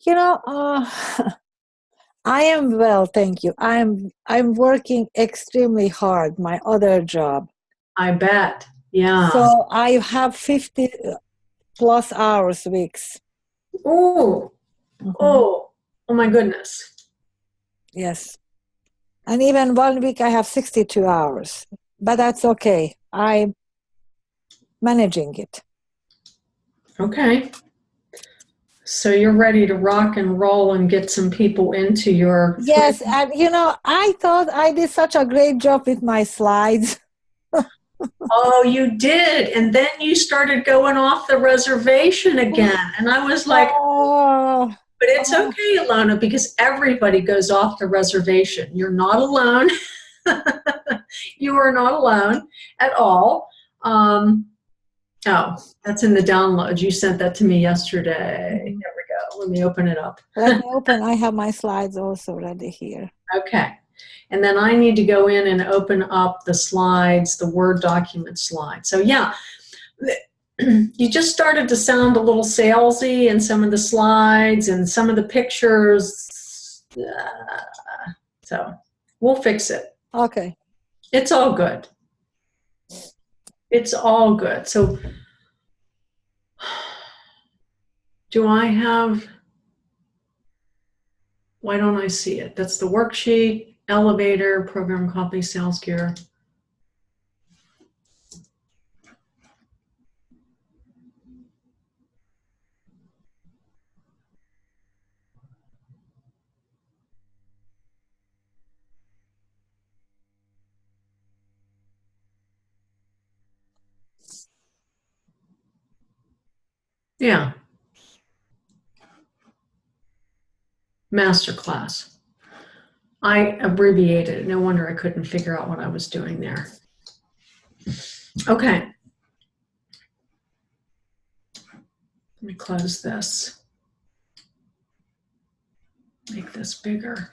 You know, I am well, thank you. I'm working extremely hard, my other job. I bet. Yeah. So I have 50 plus hours weeks. Oh, Mhm. oh, oh my goodness. Yes. And even 1 week I have 62 hours. But that's okay. I'm managing it. Okay. So you're ready to rock and roll and get some people into your three. Yes, and I thought I did such a great job with my slides. Oh, you did. And then you started going off the reservation again. And I was like, Oh, but it's oh, okay, Alona, because everybody goes off the reservation. You're not alone. You are not alone at all. Um, oh, that's in the download. You sent that to me yesterday. mhm. There we go. Let me open it up. Let me open. I have my slides also ready here. Okay. And then I need to go in and open up the slides, the Word document slide. So yeah, you just started to sound a little salesy in some of the slides and some of the pictures. So we'll fix it. Okay. It's all good. It's all good. So do I have, why don't I see it? That's the worksheet, elevator, program copy, sales gear. Yeah, masterclass. I abbreviated it. No wonder I couldn't figure out what I was doing there. Okay. Let me close this. Make this bigger.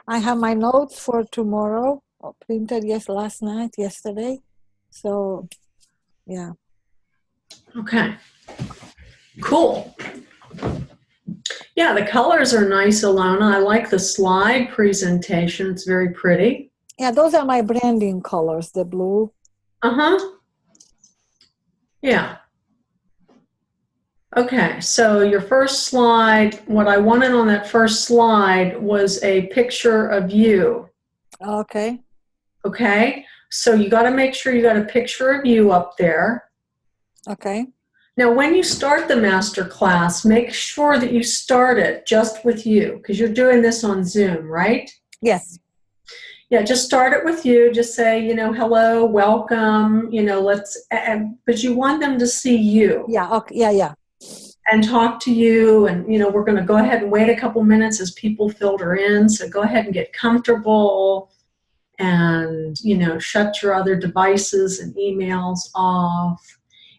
I have my notes for tomorrow printed yesterday. So, yeah. Okay. Cool. Yeah, the colors are nice, Alona. I like the slide presentation. It's very pretty. Yeah, those are my branding colors, the blue. Uh-huh. Yeah. Okay, so your first slide, what I wanted on that first slide was a picture of you. Okay. Okay, so you got to make sure you got a picture of you up there. Okay. Now, when you start the master class, make sure that you start it just with you because you're doing this on Zoom, right? Yes. Yeah, just start it with you. Just say, hello, welcome, but you want them to see you. Yeah. Okay. Yeah. Yeah. And talk to you, and we're going to go ahead and wait a couple minutes as people filter in, so go ahead and get comfortable and shut your other devices and emails off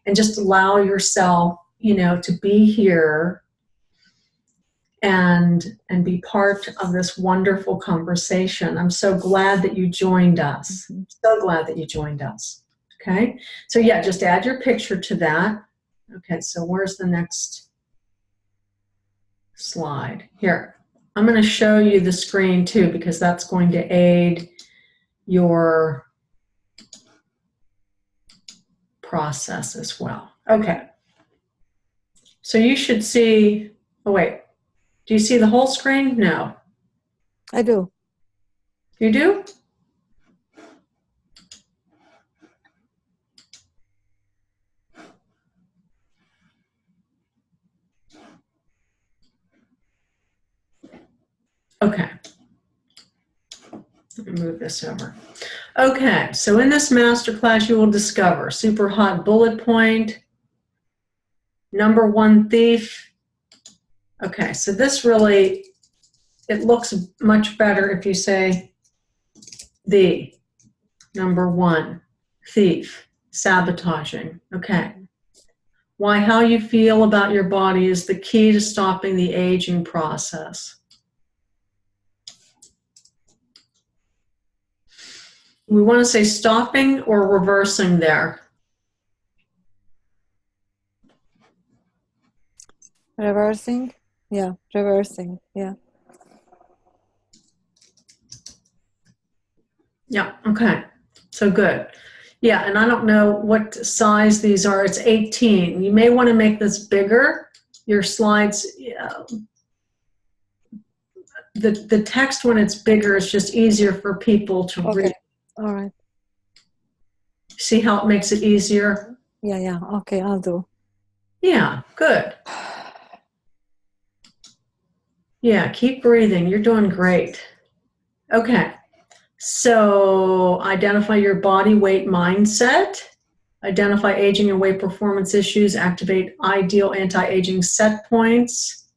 and just allow yourself to be here and be part of this wonderful conversation. I'm so glad that you joined us. Mm-hmm. So glad that you joined us. Okay, so yeah, just add your picture to that. Okay, so where's the next slide? Here, I'm going to show you the screen too because that's going to aid your process as well. Okay, so you should see, oh wait, do you see the whole screen? No. I do. You do? Okay. Let me move this over. Okay, so in this masterclass, you will discover super hot bullet point, number one thief. Okay, so this really, it looks much better if you say the number one thief, sabotaging. Okay. Why how you feel about your body is the key to stopping the aging process. We want to say stopping or reversing there. Reversing. Yeah, reversing. Yeah. Yeah, okay. So good. Yeah, and I don't know what size these are. It's 18. You may want to make this bigger. Your slides, the text when it's bigger is just easier for people to Okay. read. All right. See how it makes it easier? Yeah, yeah. Okay, I'll do. Yeah, good. Yeah, keep breathing. You're doing great. Okay. So identify your body weight mindset, identify aging and weight performance issues, activate ideal anti-aging set points.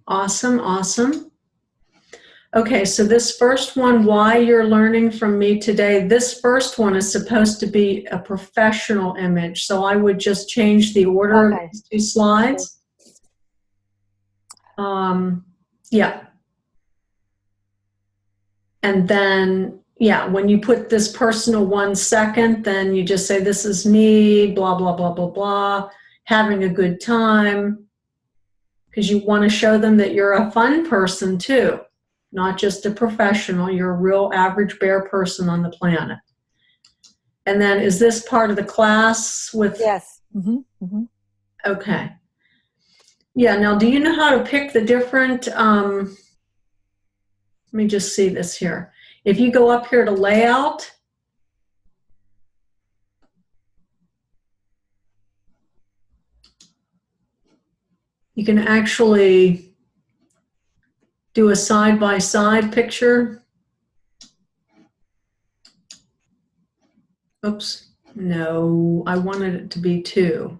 Awesome, awesome. Okay, so this first one, why you're learning from me today, this first one is supposed to be a professional image. So I would just change the order of these two slides. Yeah. And then, yeah, when you put this personal 1 second, then you just say, this is me, blah, blah, blah, blah, blah, having a good time. Because you want to show them that you're a fun person too, not just a professional. You're a real average bear person on the planet. And then is this part of the class with? Yes. Mm-hmm. Mm-hmm. Okay. Yeah, now do you know how to pick the different, let me just see this here. If you go up here to layout, you can actually do a side-by-side picture. Oops, no, I wanted it to be 2.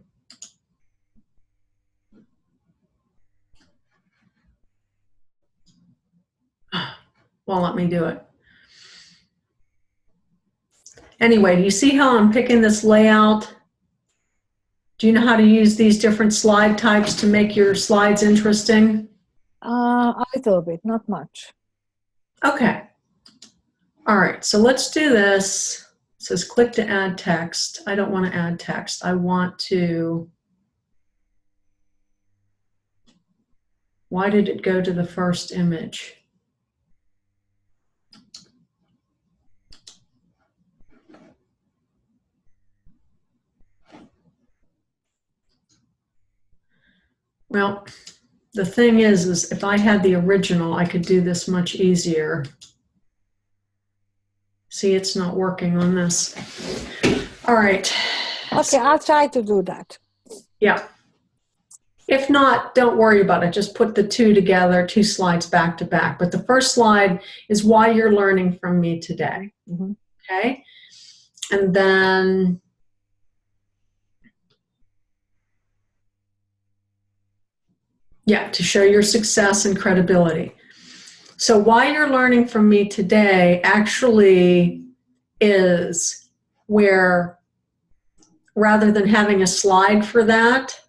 Well, let me do it. Anyway, do you see how I'm picking this layout? Do you know how to use these different slide types to make your slides interesting? A little bit, not much. Okay. All right, so let's do this. It says click to add text. I don't want to add text. I want to, why did it go to the first image? Well, the thing is if I had the original, I could do this much easier. See, it's not working on this. All right. Okay, I'll try to do that. Yeah. If not, don't worry about it. Just put the 2 together, 2 slides back to back. But the first slide is why you're learning from me today. Mm-hmm. Okay? And then yeah, to show your success and credibility. So why you're learning from me today actually is where, rather than having a slide for that,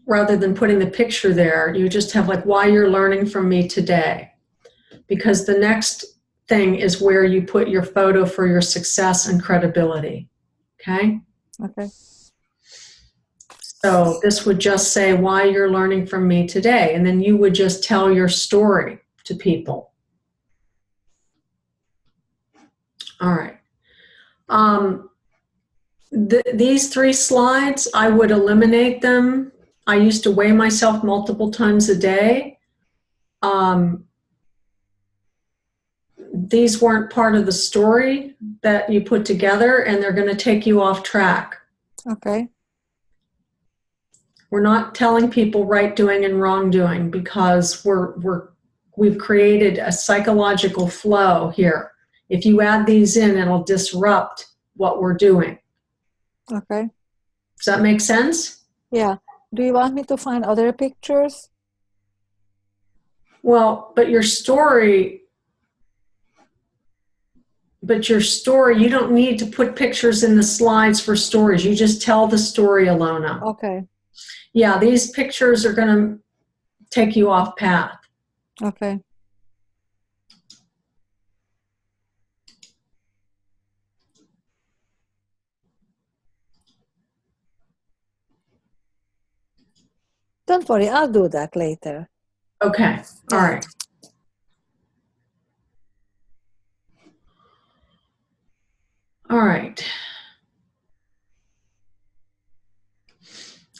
rather than putting the picture there, you just have like why you're learning from me today. Because the next thing is where you put your photo for your success and credibility. Okay? Okay. So this would just say why you're learning from me today. And then you would just tell your story to people. All right. These 3 slides, I would eliminate them. I used to weigh myself multiple times a day. These weren't part of the story that you put together, and they're going to take you off track. Okay. We're not telling people right doing and wrong doing because we've created a psychological flow here. If you add these in, it'll disrupt what we're doing. Okay. Does that make sense? Yeah. Do you want me to find other pictures? Well, but your story, you don't need to put pictures in the slides for stories. You just tell the story, Alona. Okay. Yeah, these pictures are going to take you off path. Okay. don't worry, I'll do that later. Okay, all Yeah. right. All right.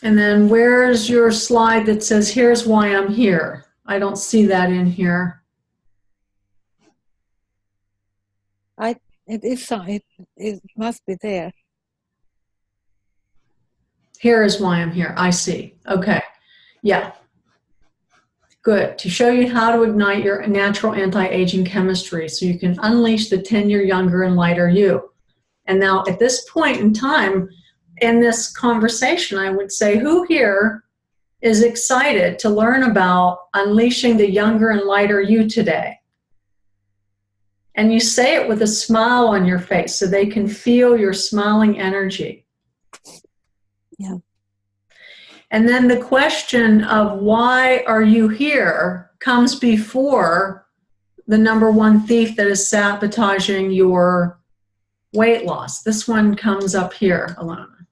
And then where's your slide that says, here's why I'm here? I don't see that in here. It must be there. Here is why I'm here. I see. Okay. Yeah. Good. To show you how to ignite your natural anti-aging chemistry so you can unleash the 10-year younger and lighter you. And now at this point in time in this conversation, I would say, who here is excited to learn about unleashing the younger and lighter you today? And you say it with a smile on your face so they can feel your smiling energy. Yeah. And then the question of why are you here comes before the number one thief that is sabotaging your weight loss. This one comes up here, Alona,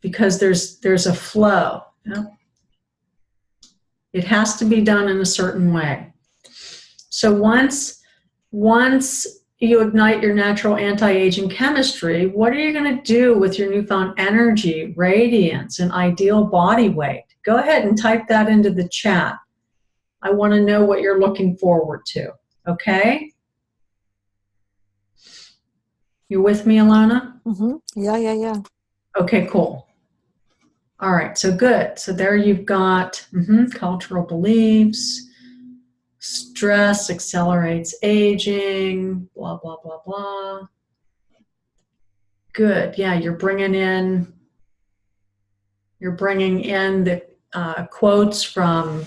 because there's a flow. Yeah? It has to be done in a certain way. So once you ignite your natural anti-aging chemistry, what are you going to do with your newfound energy, radiance, and ideal body weight? Go ahead and type that into the chat. I want to know what you're looking forward to. Okay? You with me, Alana? Mm-hmm. Yeah. Okay, cool. All right, so good. So there you've got cultural beliefs. Stress accelerates aging, blah, blah, blah, blah. Good. Yeah, you're bringing in the quotes from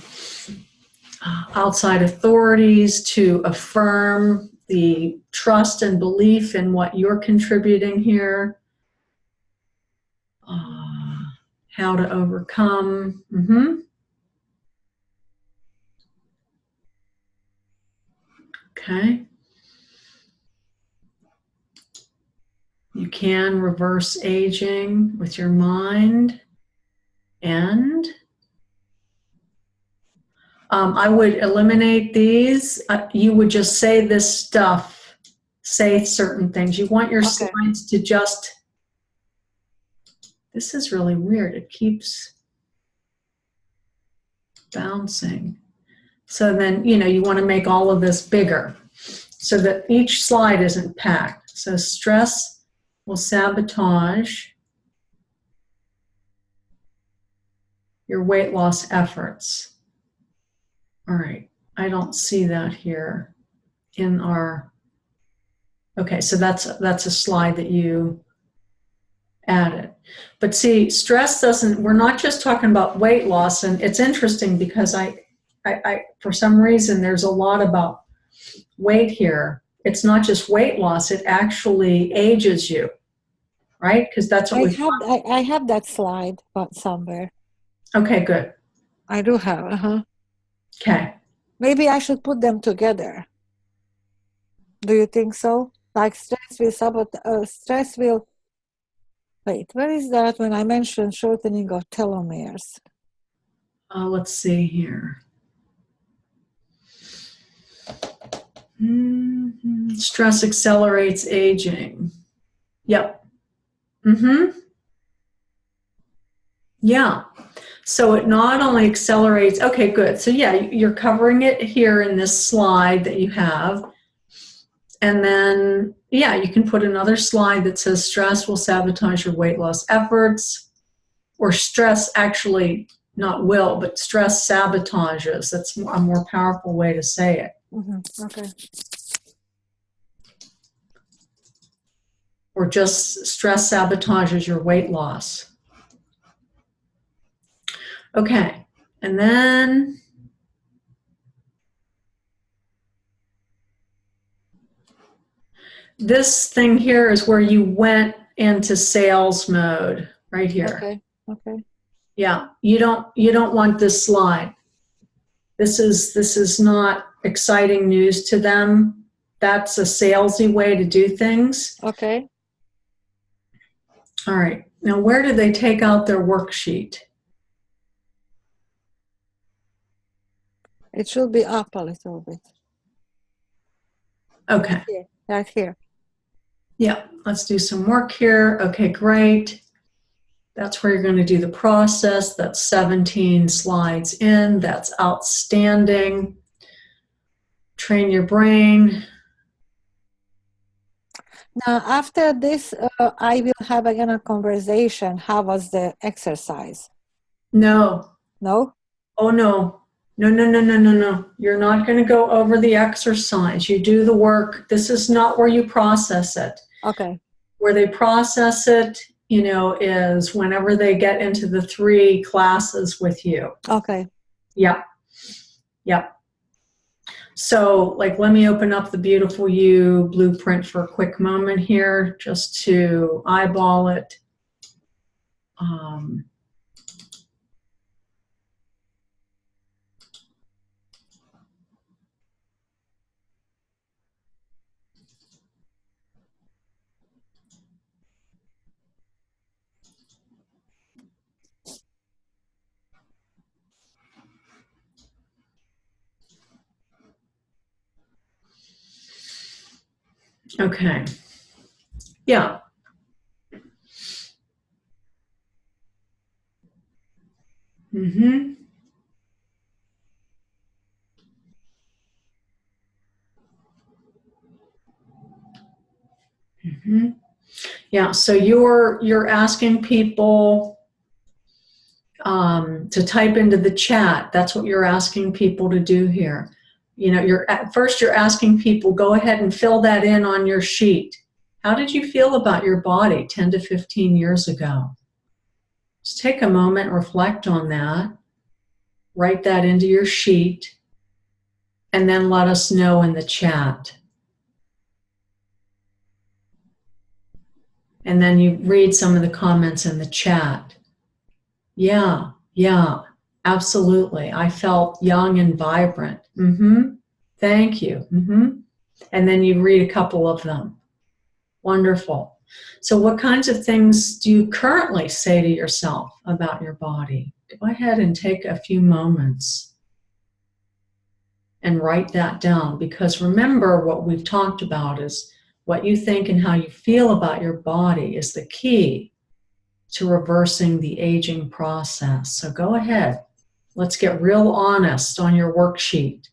outside authorities to affirm the trust and belief in what you're contributing here. How to overcome. Okay. You can reverse aging with your mind. And I would eliminate these. You would just say this stuff, say certain things. You want your slides to just, this is really weird. It keeps bouncing. So then, you want to make all of this bigger so that each slide isn't packed. So stress will sabotage your weight loss efforts. All right, I don't see that here in our, okay, so that's a slide that you added. But see, stress doesn't, we're not just talking about weight loss, and it's interesting because I for some reason, there's a lot about weight here. It's not just weight loss, it actually ages you, right? Because that's what I have that slide somewhere. Okay, good. I do have, Okay. Maybe I should put them together. Do you think so? Like stress will, wait, where is that when I mentioned shortening of telomeres? Let's see here. Stress accelerates aging. Yep. Yeah. So it not only accelerates, okay, good. So yeah, you're covering it here in this slide that you have. And then, yeah, you can put another slide that says stress will sabotage your weight loss efforts, or stress actually, not will, but stress sabotages. That's a more powerful way to say it. Okay. Or just stress sabotages your weight loss. Okay, and then this thing here is where you went into sales mode, right here. Okay. Yeah, you don't want this slide. This is not exciting news to them. That's a salesy way to do things. Okay. All right. Now, where do they take out their worksheet? It should be up a little bit. Okay. Right here. Yeah, let's do some work here. Okay, great. That's where you're going to do the process. That's 17 slides in. That's outstanding. Train your brain. Now, after this, I will have again a conversation. How was the exercise? No. No? Oh, no. No, no, no, no, no, no. You're not going to go over the exercise. You do the work. This is not where you process it. Okay. Where they process it, you know, is whenever they get into the 3 classes with you. Okay. Yep. Yep. So, like, let me open up the Beautiful You blueprint for a quick moment here, just to eyeball it. Okay. Yeah. Mm-hmm. Mm-hmm. Yeah. So you're asking people to type into the chat. That's what you're asking people to do here. You know, you're asking people, go ahead and fill that in on your sheet. How did you feel about your body 10 to 15 years ago? Just take a moment, reflect on that, write that into your sheet, and then let us know in the chat. And then you read some of the comments in the chat. Yeah, absolutely. I felt young and vibrant. Mm-hmm. Thank you. Mm-hmm. And then you read a couple of them. Wonderful. So what kinds of things do you currently say to yourself about your body? Go ahead and take a few moments and write that down, because remember what we've talked about is what you think and how you feel about your body is the key to reversing the aging process. So go ahead. Let's get real honest on your worksheet.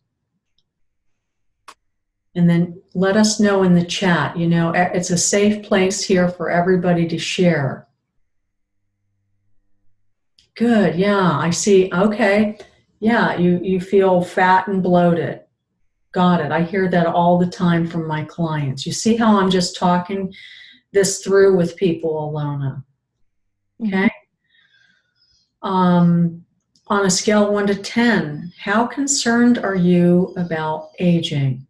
And then let us know in the chat. You know, it's a safe place here for everybody to share. Good, yeah, I see. Okay, yeah, you feel fat and bloated. Got it. I hear that all the time from my clients. You see how I'm just talking this through with people, Alona? Okay. On a scale of 1 to 10, how concerned are you about aging?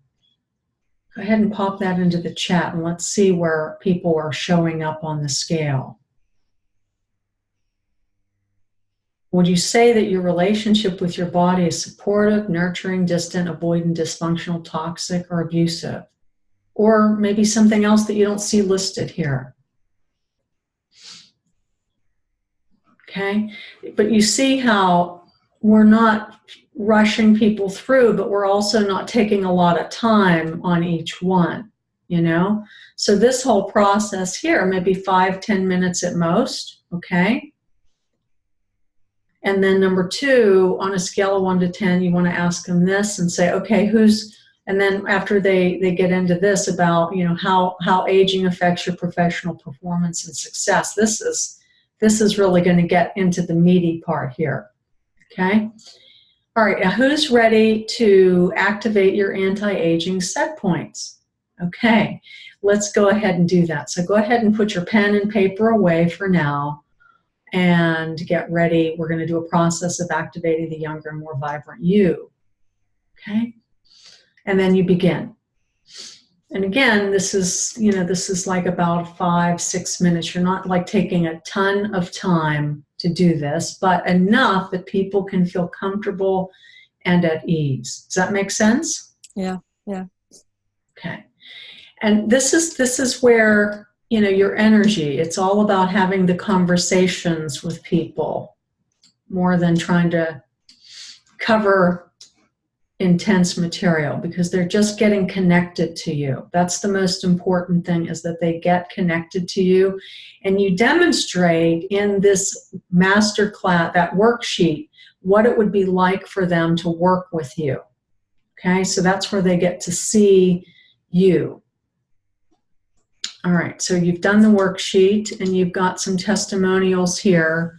Go ahead and pop that into the chat and let's see where people are showing up on the scale. Would you say that your relationship with your body is supportive, nurturing, distant, avoidant, dysfunctional, toxic, or abusive? Or maybe something else that you don't see listed here. Okay, but you see how we're not rushing people through, but we're also not taking a lot of time on each one, you know? So this whole process here, maybe 5-10 minutes at most, okay? And then number 2, on a scale of 1 to 10, you want to ask them this and say, okay, and then after they get into this about, you know, how aging affects your professional performance and success, this is really going to get into the meaty part here, okay? All right, now who's ready to activate your anti-aging set points? Okay, let's go ahead and do that. So go ahead and put your pen and paper away for now and get ready. We're going to do a process of activating the younger and more vibrant you, okay? And then you begin. And again, this is like about 5-6 minutes. You're not like taking a ton of time to do this, but enough that people can feel comfortable and at ease. Does that make sense? Yeah. Okay. And this is where, you know, your energy, it's all about having the conversations with people more than trying to cover intense material because they're just getting connected to you. That's the most important thing, is that they get connected to you. And you demonstrate in this master class, that worksheet, what it would be like for them to work with you. Okay, so that's where they get to see you. All right, so you've done the worksheet and you've got some testimonials here.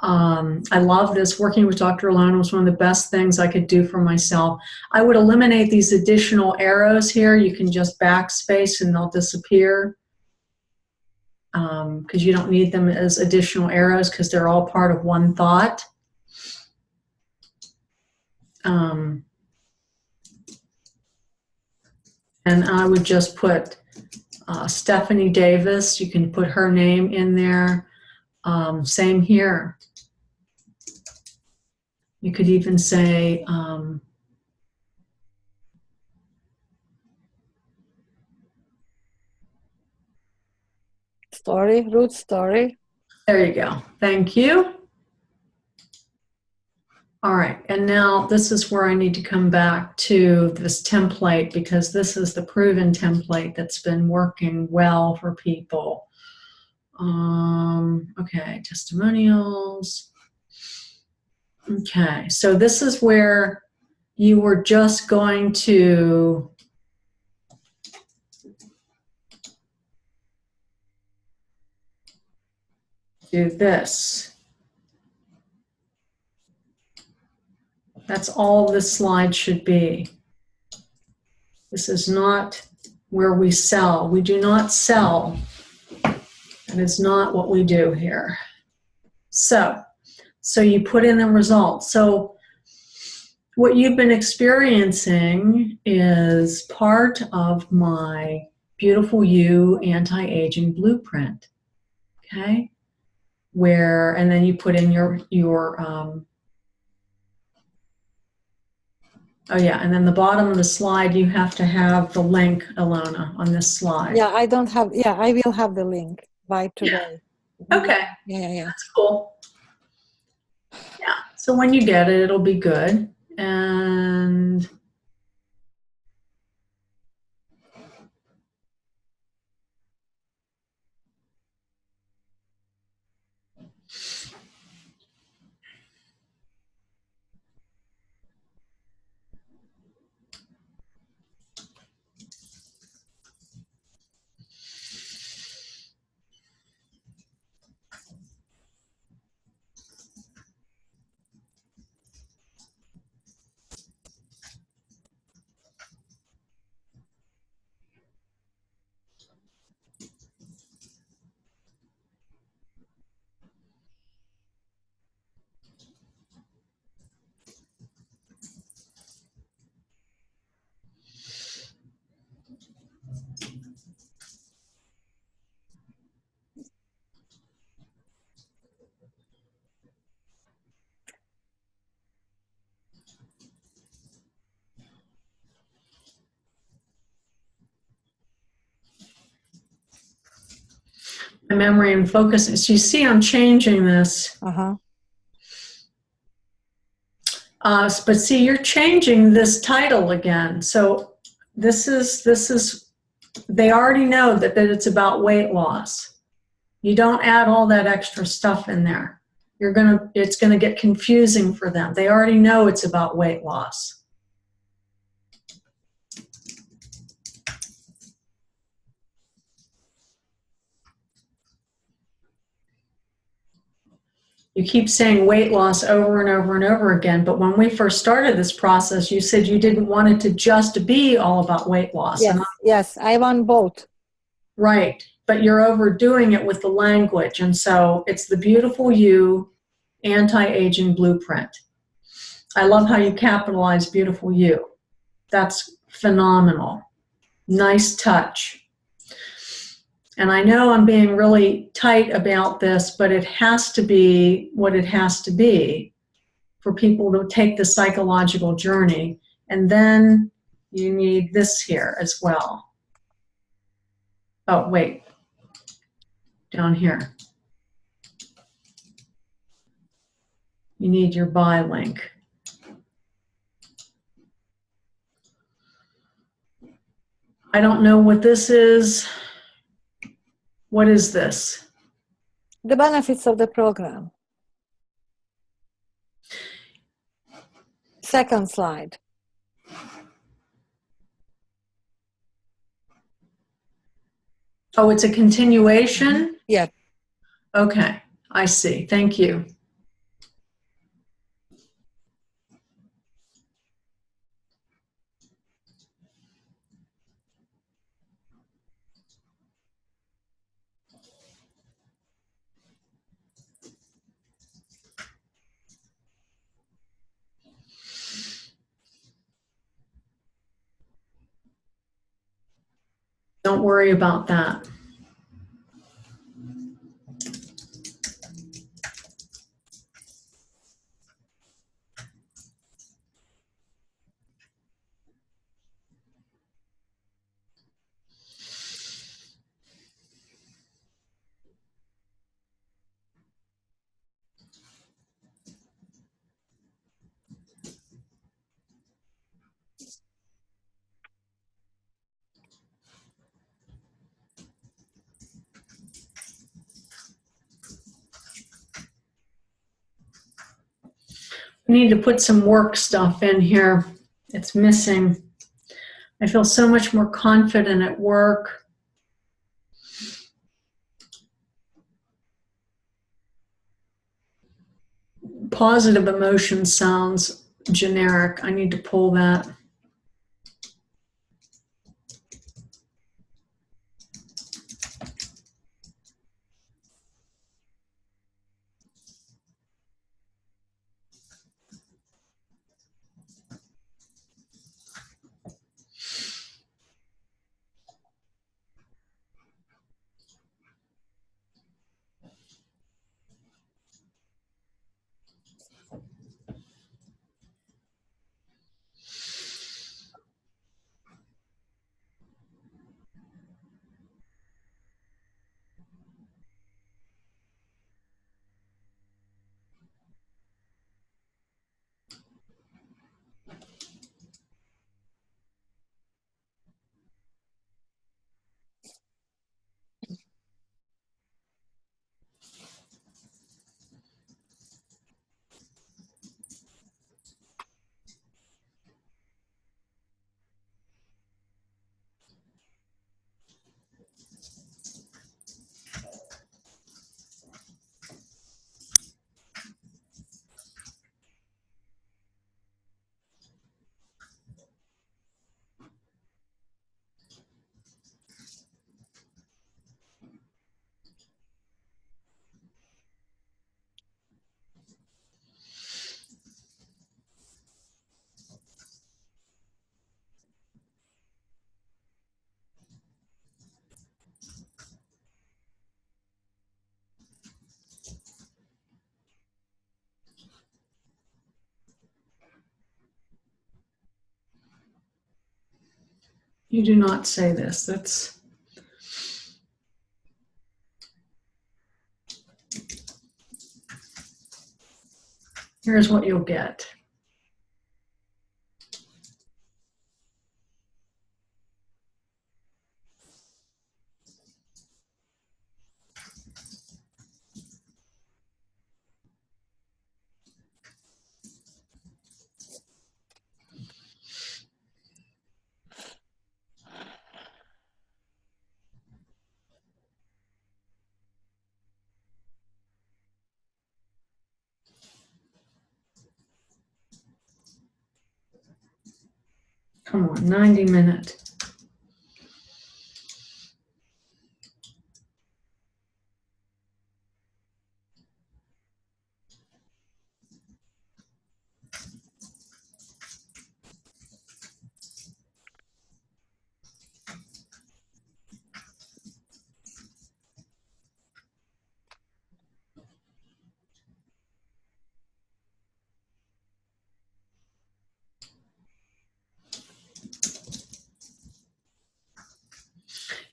I love this. Working with Dr. Alone was one of the best things I could do for myself. I would eliminate these additional arrows here. You can just backspace and they'll disappear because you don't need them as additional arrows because they're all part of one thought. And I would just put Stephanie Davis. You can put her name in there. Same here. You could even say, Story, root story. there you go. Thank you. All right, and now this is where I need to come back to this template because this is the proven template that's been working well for people. Okay, testimonials. Okay, so this is where you were just going to do this. That's all this slide should be. This is not where we sell. We do not sell. That is not what we do here. So you put in the results. So what you've been experiencing is part of my Beautiful You anti-aging blueprint. Okay? Where, and then you put in your oh yeah, and then the bottom of the slide, you have to have the link, Alona, on this slide. Yeah, I don't have, yeah, I will have the link by today. Yeah. Okay. Yeah. That's cool. Yeah, so when you get it, it'll be good. And memory and focus. So you see I'm changing this. But see, you're changing this title again. So this is they already know that it's about weight loss. You don't add all that extra stuff in there. It's gonna get confusing for them. They already know it's about weight loss. You keep saying weight loss over and over and over again, but when we first started this process, you said you didn't want it to just be all about weight loss. Yes, I want both. Right, but you're overdoing it with the language, and so it's the Beautiful You anti-aging blueprint. I love how you capitalize Beautiful You. That's phenomenal. Nice touch. And I know I'm being really tight about this, but it has to be what it has to be for people to take the psychological journey. And then you need this here as well. Oh, wait. Down here. You need your buy link. I don't know what this is. What is this? The benefits of the program. Second slide. Oh, it's a continuation? Yeah. Okay, I see. Thank you. Don't worry about that. We need to put some work stuff in here. It's missing. I feel so much more confident at work. Positive emotion sounds generic. I need to pull that. You do not say this. That's here's what you'll get. Come on, 90-minute.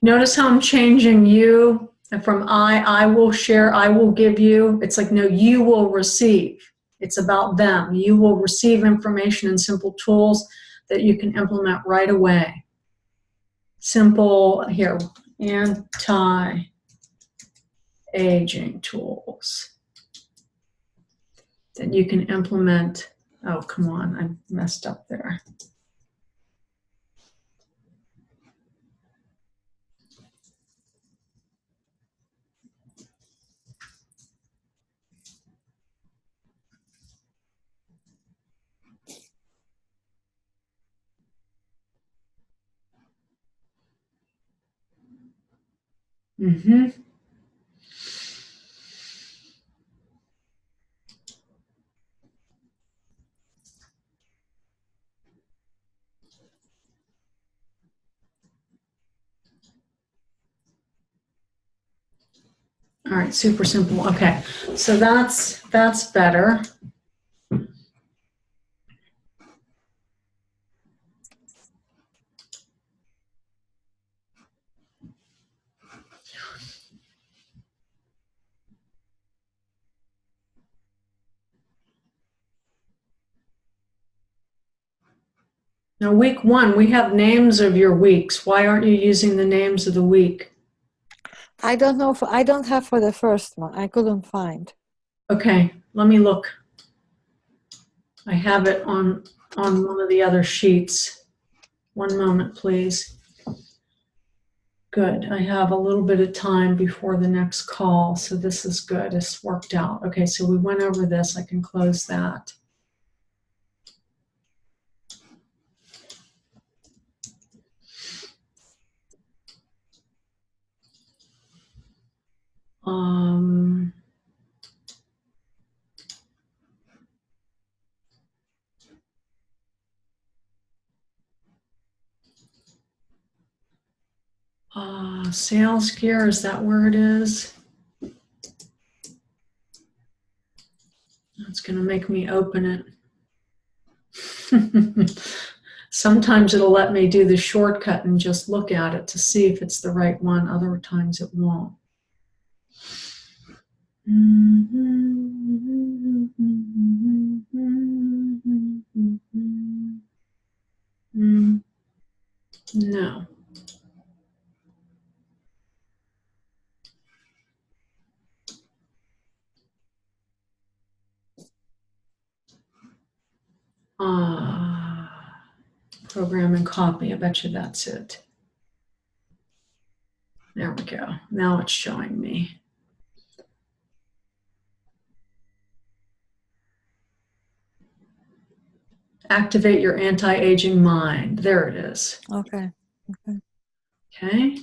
Notice how I'm changing you from I will share, I will give you. It's like, no, you will receive. It's about them. You will receive information and simple tools that you can implement right away. simple, here, anti-aging tools that you can implement. Oh, come on, I messed up there. Mm-hmm. All right, super simple. Okay, so that's better. Now, week 1, we have names of your weeks. Why aren't you using the names of the week? I don't know. I don't have for the first one. I couldn't find. Okay, let me look. I have it on one of the other sheets. One moment, please. Good. I have a little bit of time before the next call, so this is good. It's worked out. Okay, so we went over this. I can close that. Sales gear, is that where it is? It's going to make me open it. Sometimes it'll let me do the shortcut and just look at it to see if it's the right one. Other times it won't. No. Program and copy. I bet you that's it. There we go. Now it's showing me. Activate your anti-aging mind. There it is. Okay. Okay. Okay.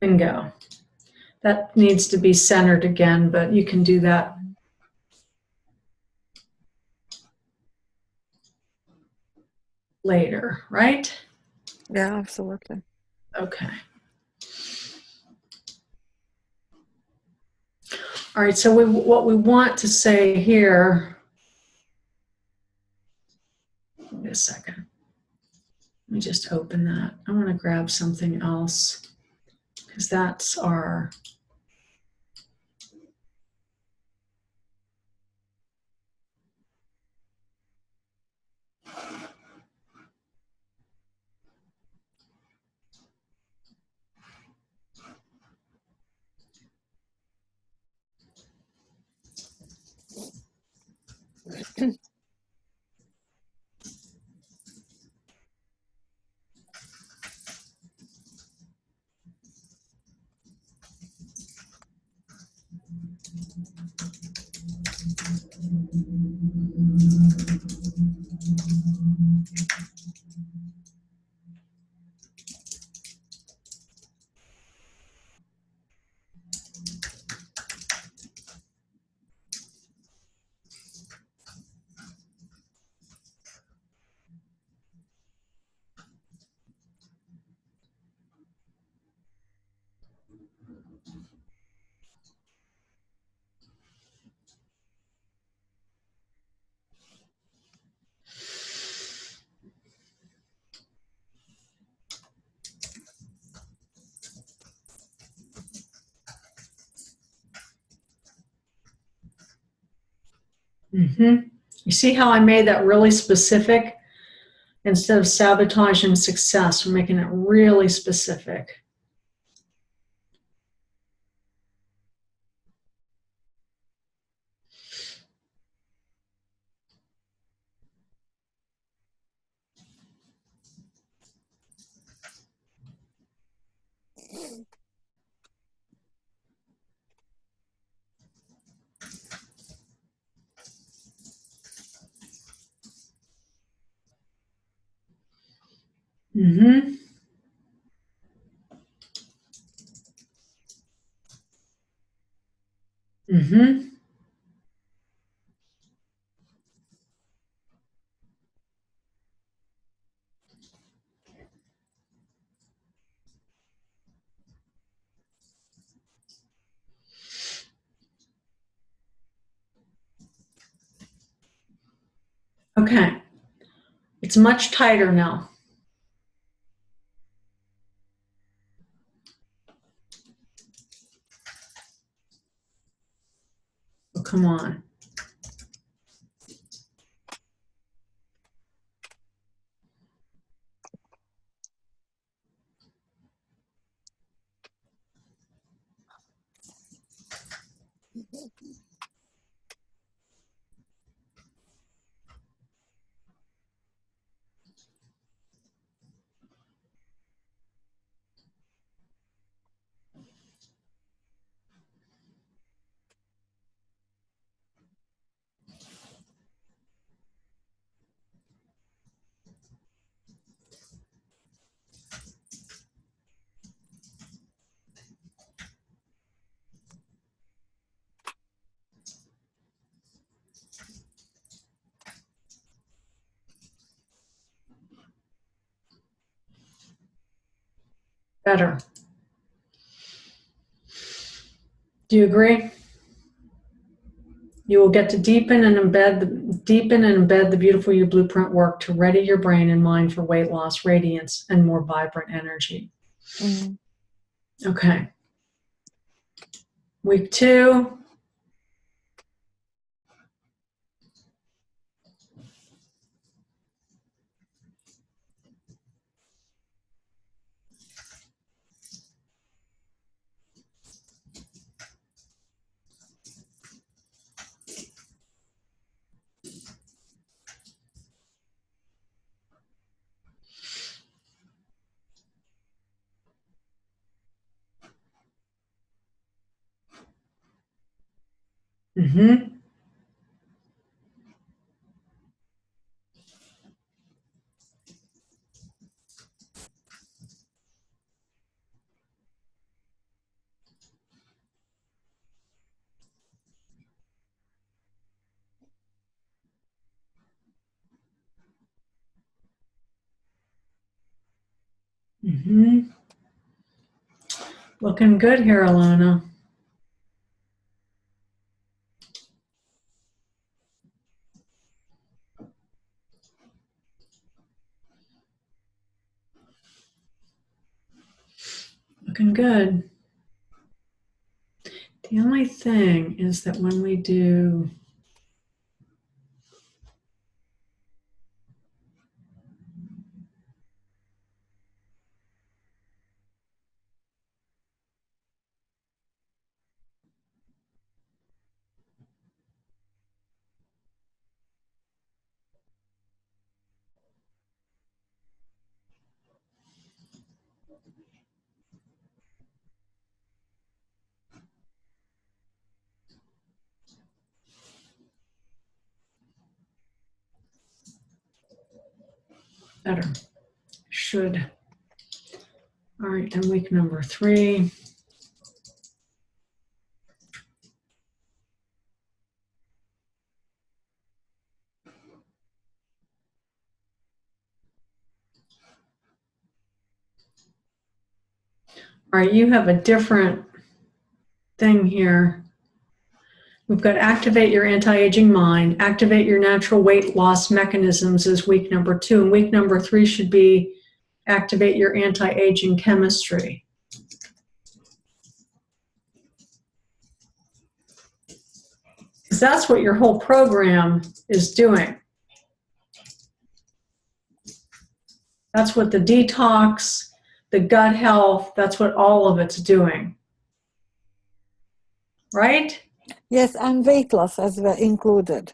Bingo. That needs to be centered again, but you can do that later, right? Yeah, absolutely. Okay. All right, so what we want to say here, wait a second. Let me just open that. I want to grab something else because that's our, You see how I made that really specific? Instead of sabotaging success, we're making it really specific. Mm-hmm. Mm-hmm. Okay. It's much tighter now. Oh, come on. Better. Do you agree? You will get to deepen and embed the beautiful you blueprint work to ready your brain and mind for weight loss, radiance, and more vibrant energy. Mm. Okay. Week 2. Mm-hmm. Mm-hmm. Looking good here, Alana. Looking good. The only thing is that when we do better, should. All right, and week number 3. All right, you have a different thing here. We've got activate your anti-aging mind, activate your natural weight loss mechanisms is week number 2, and week number 3 should be activate your anti-aging chemistry. because that's what your whole program is doing. That's what the detox, the gut health, that's what all of it's doing. Right? Yes, and weight loss as well included.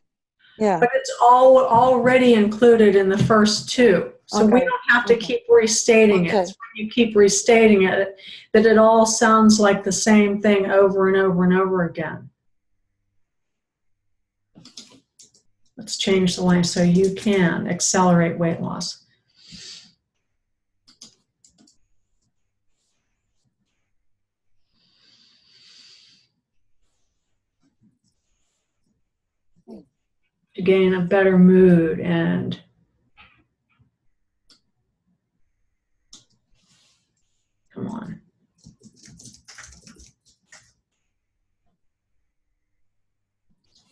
Yeah. But it's all already included in the first two. So we Okay. don't have to keep restating it. It's when you keep restating it that it all sounds like the same thing over and over and over again. Let's change the line so you can accelerate weight loss. To gain a better mood and come on.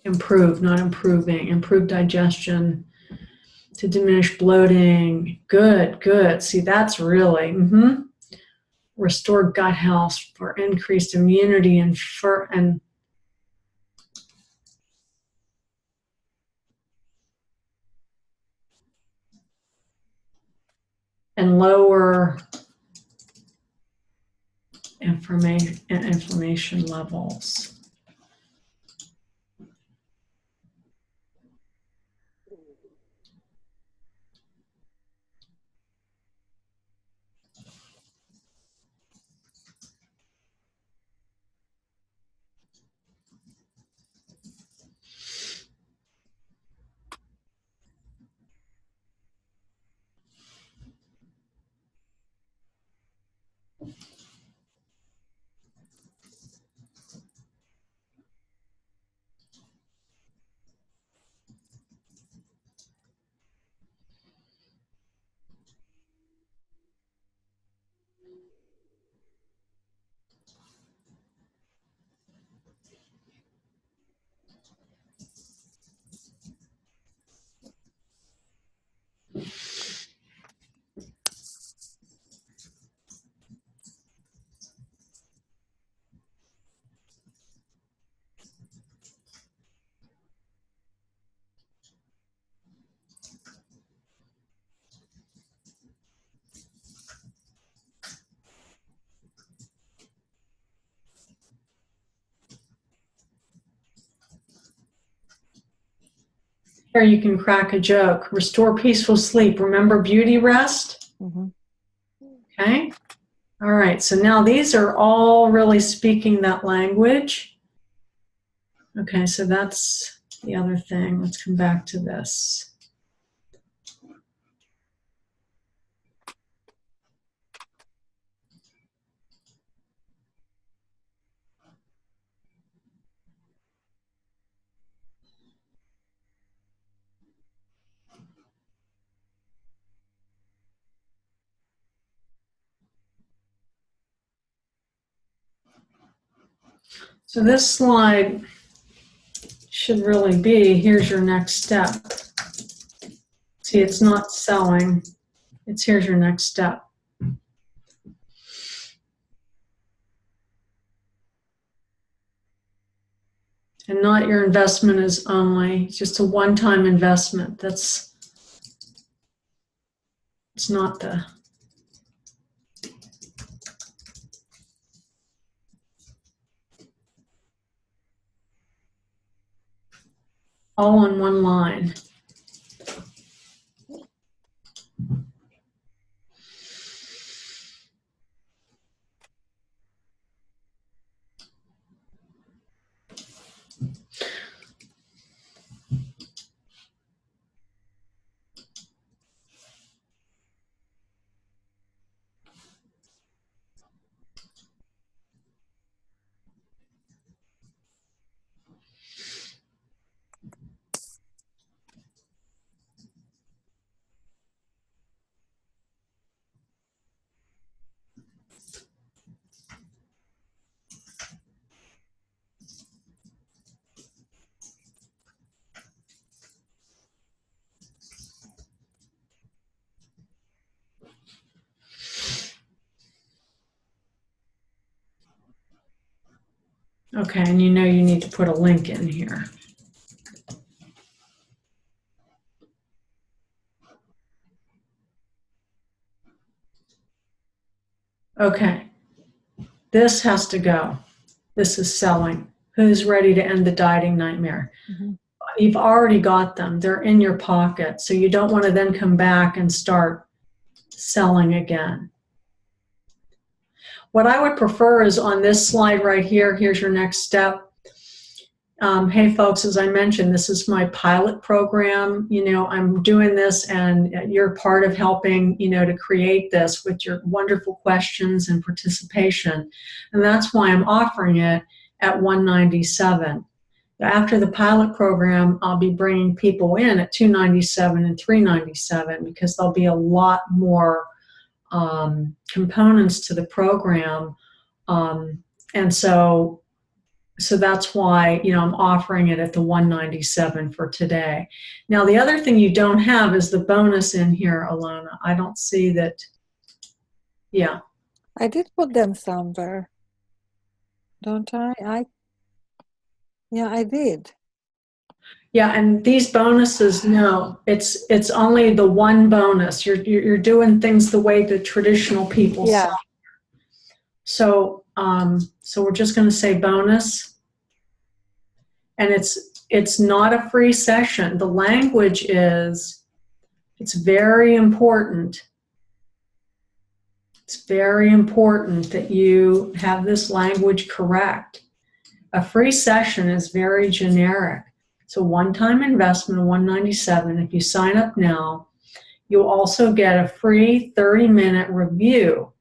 Improve, not improving. Improve digestion, to diminish bloating. Good, good. See, that's really, restore gut health for increased immunity and lower inflammation levels. Here you can crack a joke. Restore peaceful sleep. Remember beauty rest? Okay. All right. So now these are all really speaking that language. Okay. So that's the other thing. Let's come back to this. So this slide should really be, here's your next step. See, it's not selling. It's here's your next step. And not your investment is only, it's just a one-time investment. It's not the, all on one line. Okay, and you know you need to put a link in here. Okay, this has to go. This is selling. Who's ready to end the dieting nightmare? Mm-hmm. You've already got them. They're in your pocket. So you don't want to then come back and start selling again. What I would prefer is on this slide right here, here's your next step. Hey folks, as I mentioned, this is my pilot program. I'm doing this and you're part of helping, to create this with your wonderful questions and participation. And that's why I'm offering it at $197. After the pilot program, I'll be bringing people in at $297 and $397 because there'll be a lot more components to the program. And so that's why, I'm offering it at the $197 for today. Now, the other thing you don't have is the bonus in here, Alona. I don't see that. Yeah. I did put them somewhere, don't I? Yeah, I did. Yeah, and these bonuses, no, it's only the one bonus. You're doing things the way the traditional people Yeah. sell. So we're just going to say bonus, and it's not a free session. The language it's very important. It's very important that you have this language correct. A free session is very generic. It's a one-time investment of $197. If you sign up now, you'll also get a free 30-minute review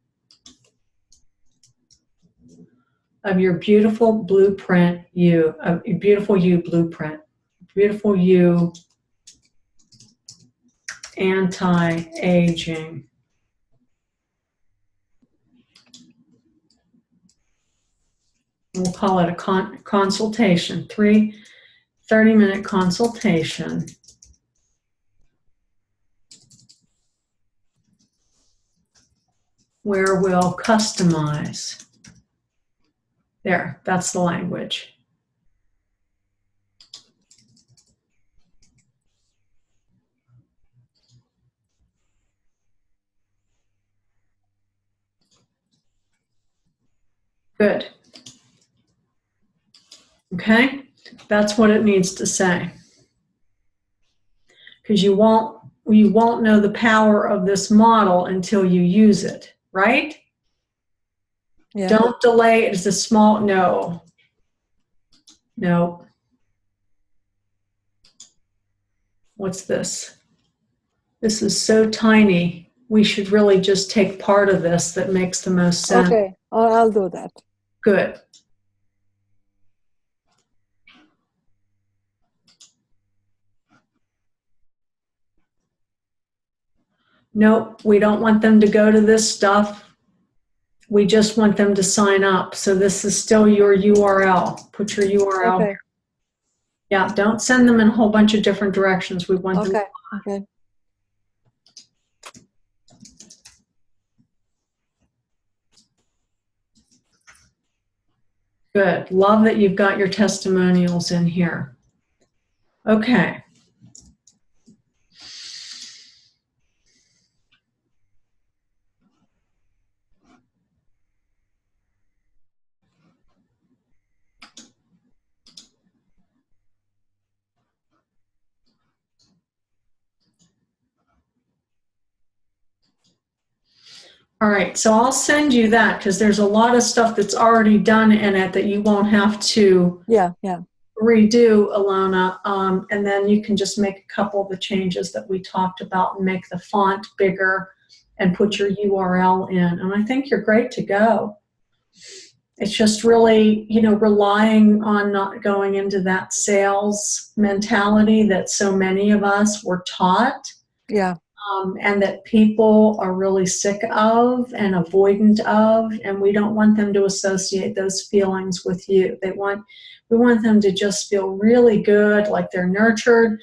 of your beautiful blueprint of your beautiful you blueprint. Beautiful you anti-aging. We'll call it a consultation, 30-minute consultation where we'll customize. There, that's the language. Good. Okay, that's what it needs to say. Because you won't know the power of this model until you use it, right? Yeah. Don't delay it. It's a small, no. What's this? This is so tiny. We should really just take part of this that makes the most sense. Okay, I'll do that. Good. Nope, we don't want them to go to this stuff. We just want them to sign up. So this is still your URL. Put your URL. Okay. Yeah, don't send them in a whole bunch of different directions. We want them. Okay. Good. Love that you've got your testimonials in here. Okay. All right, so I'll send you that because there's a lot of stuff that's already done in it that you won't have to redo, Alona. And then you can just make a couple of the changes that we talked about and make the font bigger and put your URL in. And I think you're great to go. It's just really, relying on not going into that sales mentality that so many of us were taught. Yeah. And that people are really sick of and avoidant of, and we don't want them to associate those feelings with you. We want them to just feel really good, like they're nurtured,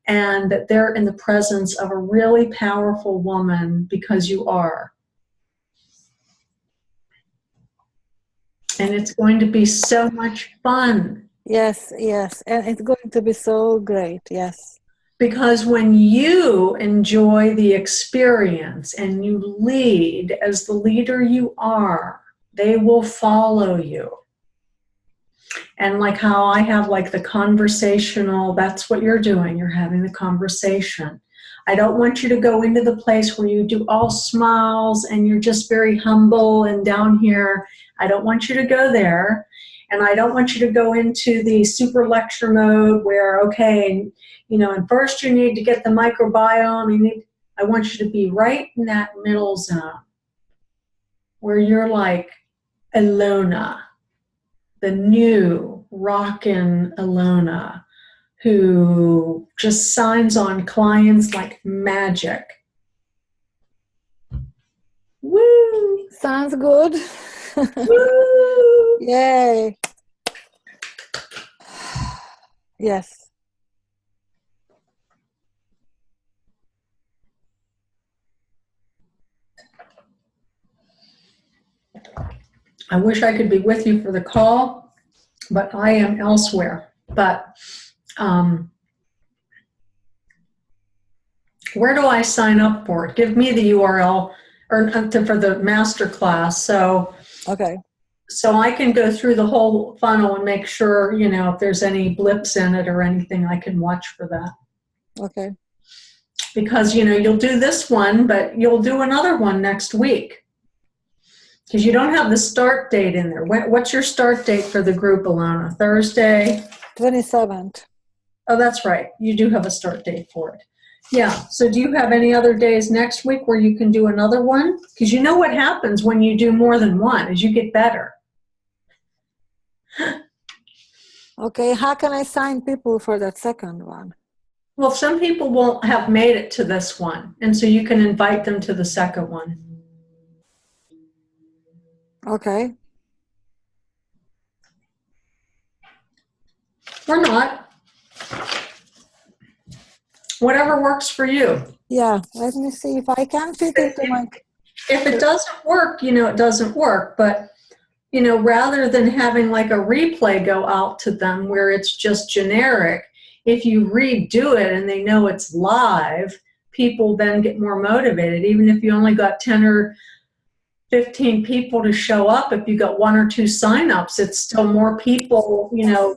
and that they're in the presence of a really powerful woman because you are. And it's going to be so much fun. Yes, and it's going to be so great, yes. Because when you enjoy the experience and you lead as the leader you are, they will follow you. And like how I have like the conversational, that's what you're doing. You're having the conversation. I don't want you to go into the place where you do all smiles and you're just very humble and down here. I don't want you to go there. And I don't want you to go into the super lecture mode where, okay, you know, and first you need to get the microbiome. I want you to be right in that middle zone where you're like Alona, the new rockin' Alona, who just signs on clients like magic. Woo! Sounds good. Woo! Yay. Yes. I wish I could be with you for the call, but I am elsewhere. But where do I sign up for it? Give me the URL or for the master class. Okay. So I can go through the whole funnel and make sure, you know, if there's any blips in it or anything, I can watch for that. Okay. Because, you know, you'll do this one, but you'll do another one next week. Because you don't have the start date in there. What's your start date for the group, Alona? Thursday? 27th. Oh, that's right. You do have a start date for it. Yeah. So do you have any other days next week where you can do another one? Because you know what happens when you do more than one is you get better. Okay. How can I sign people for that second one? Well, some people won't have made it to this one, and so you can invite them to the second one. Okay. Or not. Whatever works for you. Yeah. Let me see if I can fit into my... If it doesn't work, you know, it doesn't work. But, you know, rather than having like a replay go out to them where it's just generic, if you redo it and they know it's live, people then get more motivated. Even if you only got 10 or 15 people to show up, if you got 1 or 2 signups, it's still more people, you know,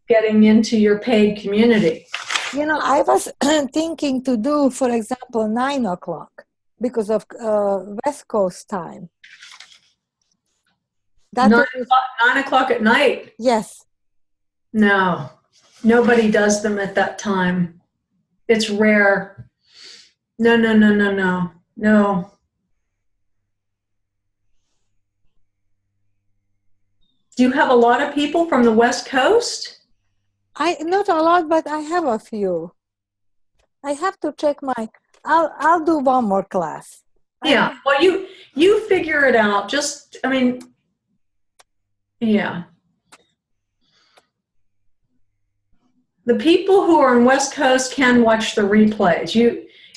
getting into your paid community. You know, I was thinking to do, for example, 9 o'clock because of West Coast time. That 9 o'clock at night? Yes. No, nobody does them at that time. It's rare. No. Do you have a lot of people from the West Coast? Not a lot, but I have a few. I have to check my... I'll do one more class. Yeah, well, you figure it out. Just, I mean, yeah. The people who are on West Coast can watch the replays.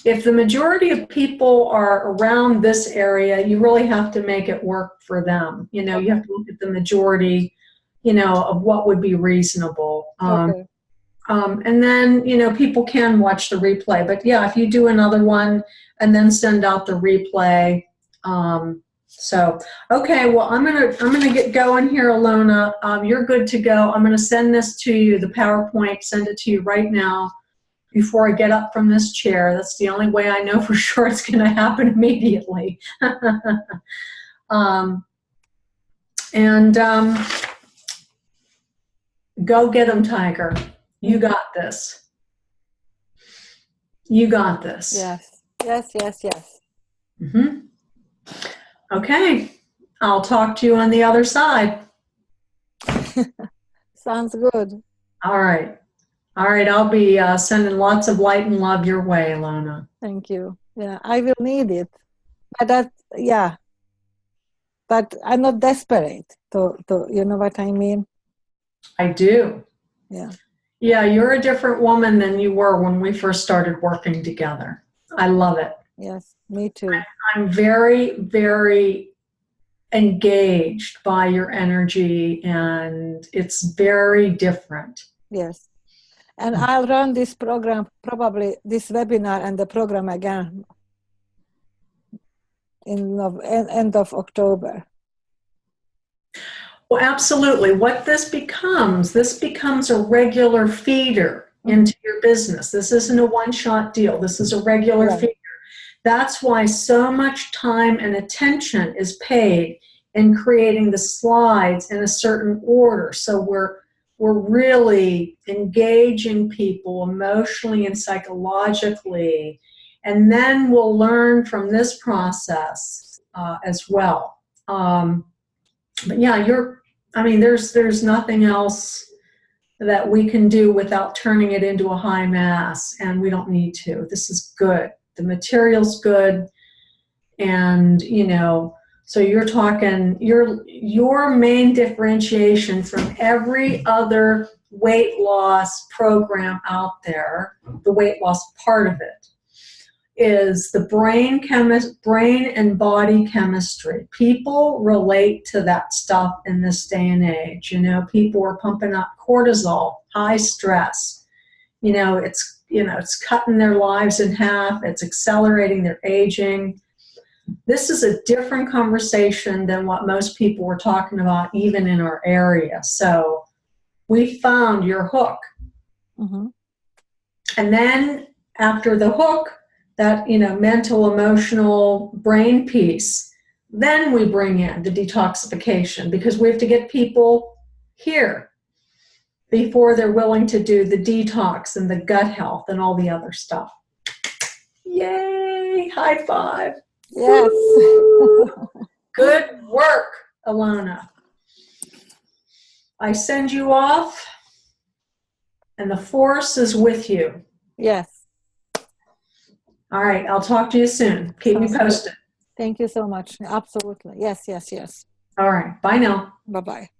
If the majority of people are around this area, you really have to make it work for them. You know, you have to look at the majority, you know, of what would be reasonable. Okay. And then, you know, people can watch the replay. But yeah, if you do another one and then send out the replay. So, okay, well, I'm gonna get going here, Alona. You're good to go. I'm gonna send this to you, the PowerPoint, send it to you right now before I get up from this chair. That's the only way I know for sure it's gonna happen immediately. Go get them, Tiger. You got this. You got this. Yes. Mm-hmm. Okay. I'll talk to you on the other side. Sounds good. All right. I'll be sending lots of light and love your way, Alona. Thank you. Yeah, I will need it. But but I'm not desperate to you know what I mean? I do. Yeah. Yeah, you're a different woman than you were when we first started working together. I love it. Yes, me too. I'm very, very engaged by your energy, and it's very different. Yes. And I'll run this program, probably this webinar and the program again in end of October. Well, absolutely. What this becomes a regular feeder into your business. This isn't a one-shot deal. This is a regular feeder. That's why so much time and attention is paid in creating the slides in a certain order. So we're really engaging people emotionally and psychologically, and then we'll learn from this process as well. But yeah, there's nothing else that we can do without turning it into a high mass, and we don't need to. This is good. The material's good, and so you're talking your main differentiation from every other weight loss program out there, the weight loss part of it, is the brain and body chemistry. People relate to that stuff in this day and age. People are pumping up cortisol, high stress. It's cutting their lives in half. It's accelerating their aging. This is a different conversation than what most people were talking about, even in our area. So we found your hook. Mm-hmm. And then after the hook, that mental, emotional, brain piece, then we bring in the detoxification, because we have to get people here before they're willing to do the detox and the gut health and all the other stuff. Yay! High five. Yes. Good work, Alona. I send you off, and the force is with you. Yes. All right, I'll talk to you soon. Keep me posted. Thank you so much. Absolutely. Yes. All right, bye now. Bye-bye.